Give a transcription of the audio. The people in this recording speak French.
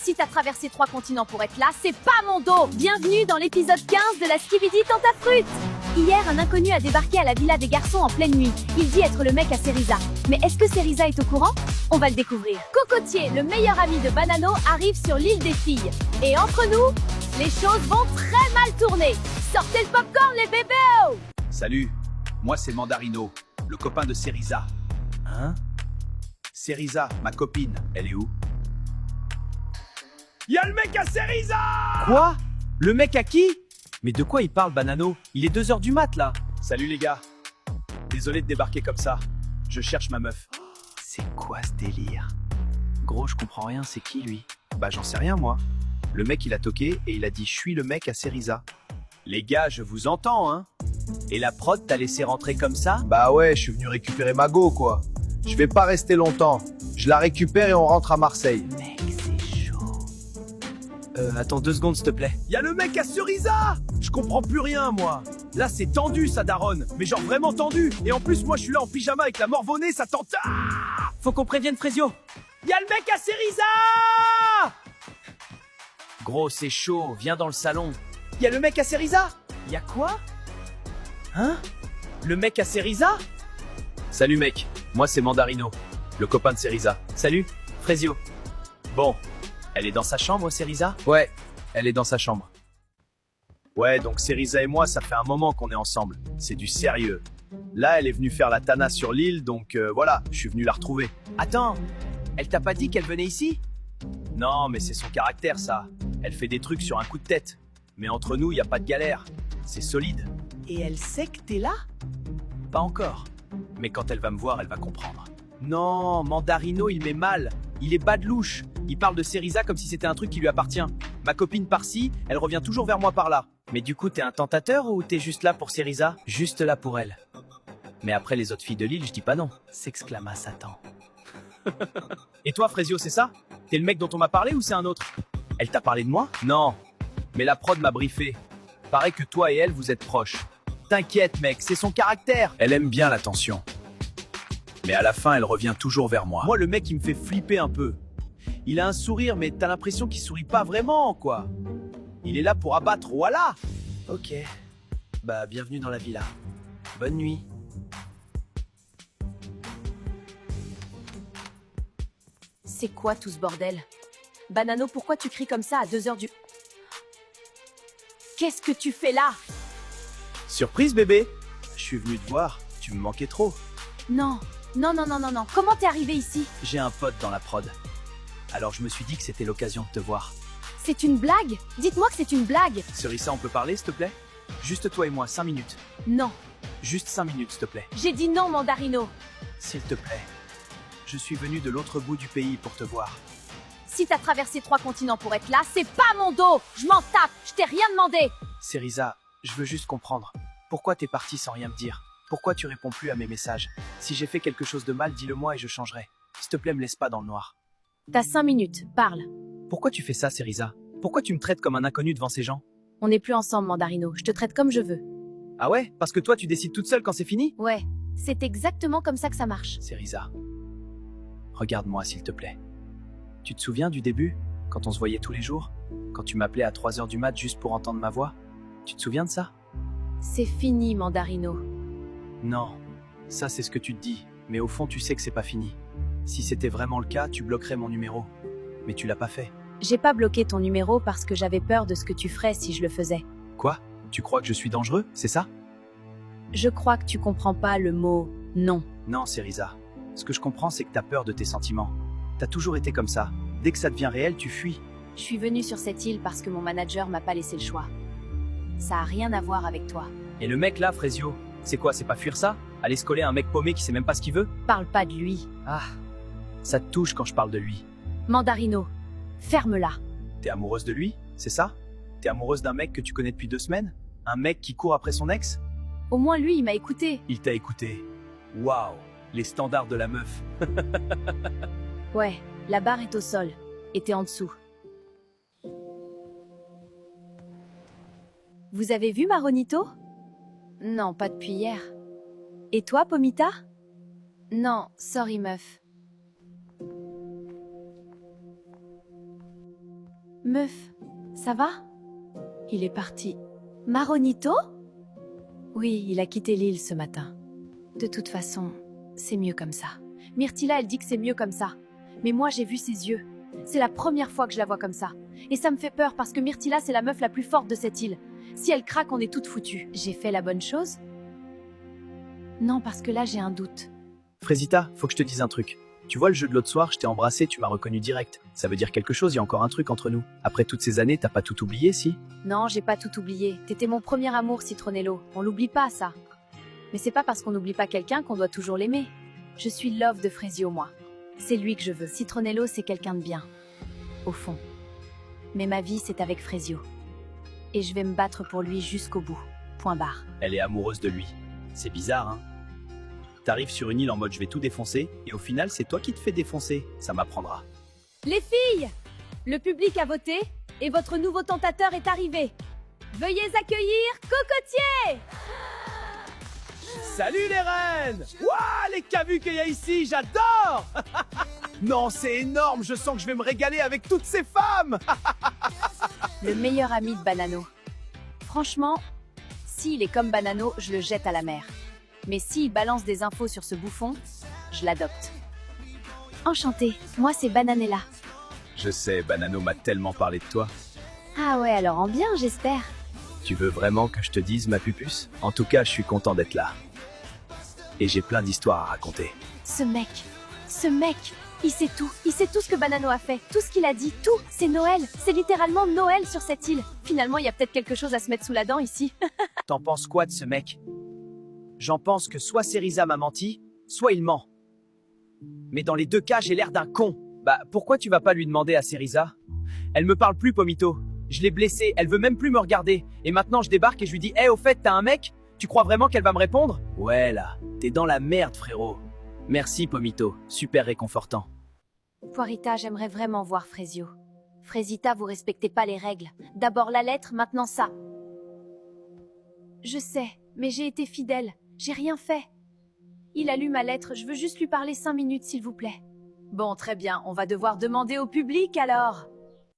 Si t'as traversé 3 continents pour être là, c'est pas mon dos. Bienvenue dans l'épisode 15 de la Skibidi Tentafruit. Hier, un inconnu a débarqué à la villa des garçons en pleine nuit. Il dit être le mec à Cerisa. Mais est-ce que Cerisa est au courant? On va le découvrir. Cocotier, le meilleur ami de Banano, arrive sur l'île des filles. Et entre nous, les choses vont très mal tourner. Sortez le popcorn, les bébés! Salut, moi c'est Mandarino, le copain de Cerisa. Hein? Cerisa, ma copine, elle est où? Y'a le mec à Cerisa! Quoi? Le mec à qui? Mais de quoi il parle, Banano? Il est 2h du mat, là. Salut les gars. Désolé de débarquer comme ça. Je cherche ma meuf. C'est quoi ce délire? Gros, je comprends rien, c'est qui, lui? Bah j'en sais rien moi. Le mec il a toqué et il a dit je suis le mec à Cerisa. Les gars, je vous entends hein. Et la prod t'a laissé rentrer comme ça? Bah ouais, je suis venu récupérer ma go, quoi. Je vais pas rester longtemps. Je la récupère et on rentre à Marseille. Mec, c'est chaud. Attends 2 secondes, s'il te plaît. Y'a le mec à Cerisa! Je comprends plus rien moi. Là c'est tendu ça daronne. Mais genre vraiment tendu. Et en plus moi je suis là en pyjama avec la morvonnée, ça tente. Ah, Faut qu'on prévienne Frésio. y'a le mec à Cerisa! Gros, c'est chaud, viens dans le salon. Y'a le mec à Cerisa! Y'a quoi? Hein? Le mec à Cerisa? Salut mec, moi c'est Mandarino, le copain de Cerisa. Salut, Frésio. Bon, Elle est dans sa chambre, Cerisa? ouais, elle est dans sa chambre. Ouais, donc Cerisa et moi, ça fait un moment qu'on est ensemble. C'est du sérieux. Là, elle est venue faire la tana sur l'île, donc voilà, je suis venu la retrouver. Attends, elle t'a pas dit qu'elle venait ici? Non, mais c'est son caractère, ça. Elle fait des trucs sur un coup de tête. Mais entre nous, y a pas de galère. C'est solide. Et elle sait que t'es là? Pas encore. Mais quand elle va me voir, elle va comprendre. Non, Mandarino, il met mal. Il est bas de louche. Il parle de Cerisa comme si c'était un truc qui lui appartient. Ma copine par-ci, elle revient toujours vers moi par là. Mais du coup, t'es un tentateur ou t'es juste là pour Cerisa? Juste là pour elle. Mais après les autres filles de l'île, je dis pas non, s'exclama Satan. Et toi, Frésio, c'est ça? T'es le mec dont on m'a parlé ou c'est un autre? Elle t'a parlé de moi? Non. Mais la prod m'a briefé. Paraît que toi et elle, vous êtes proches. T'inquiète, mec, c'est son caractère. Elle aime bien l'attention. Mais à la fin, elle revient toujours vers moi. Moi, le mec, il me fait flipper un peu. Il a un sourire, mais t'as l'impression qu'il sourit pas vraiment, quoi. Il est là pour abattre, voilà. Ok. Bah, bienvenue dans la villa. Bonne nuit. C'est quoi tout ce bordel? Banano, pourquoi tu cries comme ça à 2h du... Qu'est-ce que tu fais là? Surprise, bébé. Je suis venu te voir. Tu me manquais trop. Non, non, non, non, non, non. Comment t'es arrivé ici? J'ai un pote dans la prod. Alors je me suis dit que c'était l'occasion de te voir. C'est une blague? Dites-moi que c'est une blague. Cerisa, on peut parler, s'il te plaît? Juste toi et moi, 5 minutes. Non, Juste 5 minutes, s'il te plaît. j'ai dit non, Mandarino. S'il te plaît. Je suis venu de l'autre bout du pays pour te voir. Si t'as traversé 3 continents pour être là, c'est pas mon dos. Je m'en tape, je t'ai rien demandé. Cerisa, je veux juste comprendre. Pourquoi t'es parti sans rien me dire? Pourquoi tu réponds plus à mes messages? Si j'ai fait quelque chose de mal, dis-le moi et je changerai. S'il te plaît, me laisse pas dans le noir. T'as 5 minutes, parle. Pourquoi tu fais ça, Cerisa? Pourquoi tu me traites comme un inconnu devant ces gens? On n'est plus ensemble, Mandarino. Je te traite comme je veux. Ah ouais? Parce que toi, tu décides toute seule quand c'est fini? Ouais, c'est exactement comme ça que ça marche. Cerisa, regarde-moi, s'il te plaît. Tu te souviens du début? Quand on se voyait tous les jours? Quand tu m'appelais à 3h du mat juste pour entendre ma voix? Tu te souviens de ça? C'est fini, Mandarino. Non, ça c'est ce que tu te dis, mais au fond tu sais que c'est pas fini. Si c'était vraiment le cas, tu bloquerais mon numéro. Mais tu l'as pas fait. J'ai pas bloqué ton numéro parce que j'avais peur de ce que tu ferais si je le faisais. Quoi? Tu crois que je suis dangereux, c'est ça? Je crois que tu comprends pas le mot non. Non, Cerisa. Ce que je comprends, c'est que t'as peur de tes sentiments. T'as toujours été comme ça. Dès que ça devient réel, tu fuis. Je suis venue sur cette île parce que mon manager m'a pas laissé le choix. Ça a rien à voir avec toi. Et le mec là, Frésio, c'est quoi, c'est pas fuir ça? Aller se coller à un mec paumé qui sait même pas ce qu'il veut? Parle pas de lui. Ah, ça te touche quand je parle de lui. Mandarino, ferme-la. T'es amoureuse de lui, c'est ça? T'es amoureuse d'un mec que tu connais depuis 2 semaines? Un mec qui court après son ex? Au moins lui, il m'a écouté. Il t'a écouté. Waouh, les standards de la meuf. Ouais, la barre est au sol. Et t'es en dessous. Vous avez vu Maronito? Non, pas depuis hier. Et toi, Pomita? Non, sorry meuf. Meuf, ça va? Il est parti. Maronito? Oui, il a quitté l'île ce matin. De toute façon, c'est mieux comme ça. Myrtilla, elle dit que c'est mieux comme ça. Mais moi, j'ai vu ses yeux. C'est la première fois que je la vois comme ça. Et ça me fait peur parce que Myrtilla, c'est la meuf la plus forte de cette île. Si elle craque, on est toutes foutues. J'ai fait la bonne chose? Non, parce que là, j'ai un doute. Frésita, faut que je te dise un truc. Tu vois le jeu de l'autre soir, je t'ai embrassé, tu m'as reconnu direct. Ça veut dire quelque chose, il y a encore un truc entre nous. Après toutes ces années, t'as pas tout oublié, si? Non, j'ai pas tout oublié. T'étais mon premier amour, Citronello. On l'oublie pas, ça. Mais c'est pas parce qu'on n'oublie pas quelqu'un qu'on doit toujours l'aimer. Je suis love de Frésio, moi. C'est lui que je veux. Citronello, c'est quelqu'un de bien. Au fond. Mais ma vie, c'est avec Frésio. Et je vais me battre pour lui jusqu'au bout. Point barre. Elle est amoureuse de lui. C'est bizarre, hein? T'arrives sur une île en mode je vais tout défoncer, et au final, c'est toi qui te fais défoncer. Ça m'apprendra. Les filles! Le public a voté, et votre nouveau tentateur est arrivé. Veuillez accueillir Cocotier! Salut les reines! Waouh, les cavus qu'il y a ici, j'adore! Non, c'est énorme, je sens que je vais me régaler avec toutes ces femmes! Le meilleur ami de Banano. Franchement, s'il est comme Banano, je le jette à la mer. Mais s'il balance des infos sur ce bouffon, je l'adopte. Enchantée, moi c'est Bananella. Je sais, Banano m'a tellement parlé de toi. Ah ouais, alors en bien, j'espère. Tu veux vraiment que je te dise, ma pupuce? En tout cas, je suis content d'être là. Et j'ai plein d'histoires à raconter. Ce mec, il sait tout ce que Banano a fait, tout ce qu'il a dit, tout. C'est Noël, c'est littéralement Noël sur cette île. Finalement, il y a peut-être quelque chose à se mettre sous la dent ici. T'en penses quoi de ce mec? J'en pense que soit Cerisa m'a menti, soit il ment. Mais dans les deux cas, j'ai l'air d'un con. Bah, pourquoi tu vas pas lui demander à Cerisa? Elle me parle plus, Pomito. Je l'ai blessée, elle veut même plus me regarder. Et maintenant, je débarque et je lui dis « Hey, au fait, t'as un mec? Tu crois vraiment qu'elle va me répondre ?» Ouais, là, t'es dans la merde, frérot. Merci, Pomito. Super réconfortant. Poirita, j'aimerais vraiment voir Frésio. Frésita, vous respectez pas les règles. D'abord la lettre, maintenant ça. Je sais, mais j'ai été fidèle. J'ai rien fait. Il a lu ma lettre, je veux juste lui parler 5 minutes, s'il vous plaît. Bon, très bien, on va devoir demander au public alors.